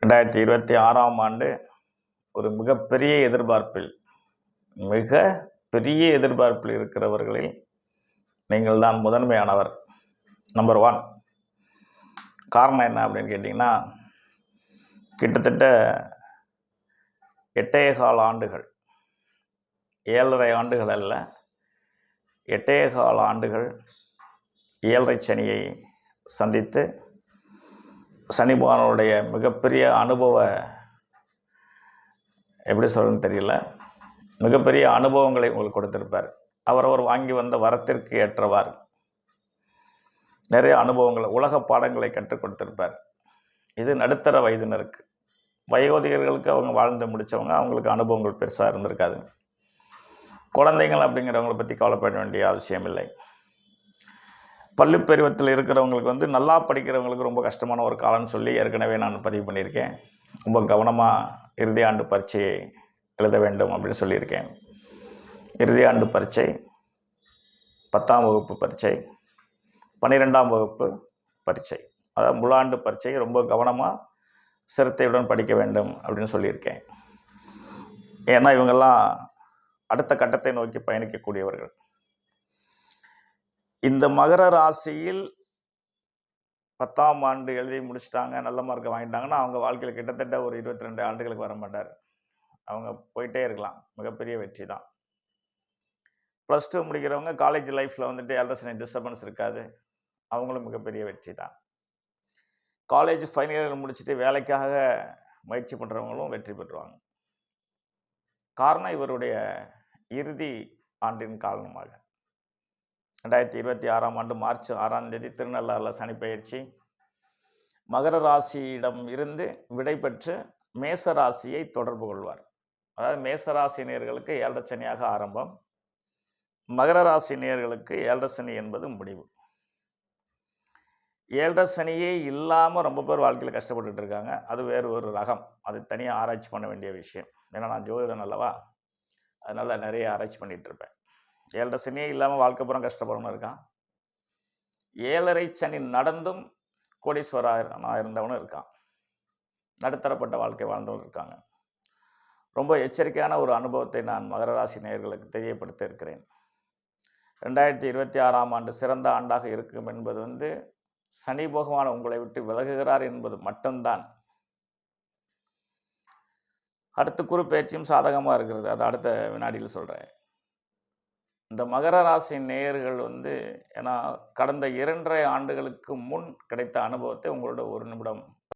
2026ஆம் ஆண்டு ஒரு மிகப்பெரிய எதிர்பார்ப்பில் இருக்கிறவர்களில் நீங்கள் தான் முதன்மையானவர். நம்பர் 1. காரணம் என்ன அப்படின்னு கேட்டிங்கன்னா, கிட்டத்தட்ட 8.25 ஆண்டுகள், 7.5 ஆண்டுகள் அல்ல, 8.25 ஆண்டுகள் 7.5 சனியை சந்தித்து சனி பகவானுடைய மிகப்பெரிய எப்படி சொல்கிறதுன்னு தெரியல, மிகப்பெரிய அனுபவங்களை உங்களுக்கு கொடுத்திருப்பார். அவரவர் வாங்கி வந்த வரத்திற்கு ஏற்றவாறு நிறைய அனுபவங்களை, உலக பாடங்களை கற்றுக் கொடுத்திருப்பார். இது நடுத்தர வயதினருக்கு. வயோதிகர்களுக்கு அவங்க வாழ்ந்து முடித்தவங்க, அவங்களுக்கு அனுபவங்கள் பெருசாக இருந்திருக்காது. குழந்தைகள் அப்படிங்கிறவங்களை பற்றி கவலைப்பட வேண்டிய அவசியம் இல்லை. பள்ளி பருவத்தில் இருக்கிறவங்களுக்கு நல்லா படிக்கிறவங்களுக்கு ரொம்ப கஷ்டமான ஒரு காலம்னு சொல்லி ஏற்கனவே நான் பதிவு பண்ணியிருக்கேன். ரொம்ப கவனமாக இறுதி ஆண்டு பரீட்சையை எழுத வேண்டும் அப்படின்னு சொல்லியிருக்கேன். இறுதி ஆண்டு பரீட்சை, 10ஆம் வகுப்பு பரீட்சை, 12ஆம் வகுப்பு பரீட்சை, அதாவது முழாண்டு பரீட்சை ரொம்ப கவனமாக சிரத்தையுடன் படிக்க வேண்டும் அப்படின்னு சொல்லியிருக்கேன். ஏன்னா இவங்கெல்லாம் அடுத்த கட்டத்தை நோக்கி பயணிக்கக்கூடியவர்கள். இந்த மகர ராசியில் 10ஆம் ஆண்டு எழுதி முடிச்சிட்டாங்க, நல்ல மார்க்கை வாங்கிட்டாங்கன்னா அவங்க வாழ்க்கையில் கிட்டத்தட்ட ஒரு 22 ஆண்டுகளுக்கு வர மாட்டார். அவங்க போயிட்டே இருக்கலாம். மிகப்பெரிய வெற்றி தான். +2 முடிக்கிறவங்க காலேஜ் லைஃப்பில் ஏழரை சனி டிஸ்டர்பன்ஸ் இருக்காது. அவங்களும் மிகப்பெரிய வெற்றி தான். காலேஜ் ஃபைனல் இயர் முடிச்சுட்டு வேலைக்காக முயற்சி பண்ணுறவங்களும் வெற்றி பெற்றுவாங்க. காரணம் இவருடைய இறுதி ஆண்டின் காரணமாக. 2026ஆம் ஆண்டு மார்ச் 6ஆம் தேதி திருநள்ளாறில் சனி பெயர்ச்சி மகர ராசியிடம் இருந்து விடை பெற்று மேச ராசியை தொடர்பு கொள்வார். அதாவது மேச ராசி நேயர்களுக்கு 7.5 சனியாக ஆரம்பம், மகர ராசி நேயர்களுக்கு 7.5 சனி என்பது முடிவு. 7.5 சனியே இல்லாமல் ரொம்ப பேர் வாழ்க்கையில் கஷ்டப்பட்டுட்டு இருக்காங்க. அது வேறு ஒரு ரகம், அது தனியாக ஆராய்ச்சி பண்ண வேண்டிய விஷயம். ஏன்னா நான் ஜோதிடன் அல்லவா, அதனால் நிறைய ஆராய்ச்சி பண்ணிகிட்டு இருப்பேன். 7.5 சனியே இல்லாமல் வாழ்க்கை பூரா கஷ்டப்படணும் இருக்கான். 7.5 சனி நடந்தும் கோடீஸ்வரனாக இருந்தவனும் இருக்கான். நடுத்தரப்பட்ட வாழ்க்கை வாழ்ந்தவனும் இருக்காங்க. ரொம்ப எச்சரிக்கையான ஒரு அனுபவத்தை நான் மகர ராசி நேயர்களுக்கு தெரியப்படுத்த இருக்கிறேன். 2026ஆம் ஆண்டு சிறந்த ஆண்டாக இருக்கும் என்பது சனி பகவான் உங்களை விட்டு விலகுகிறார் என்பது மட்டும்தான். அடுத்த குரு பயிற்சியும் சாதகமாக இருக்கிறது, அது அடுத்த வினாடியில் சொல்கிறேன். இந்த மகர ராசி நேயர்கள் ஏன்னா கடந்த 2.5 ஆண்டுகளுக்கு முன் கிடைத்த அனுபவத்தை உங்களோட ஒரு நிமிடம்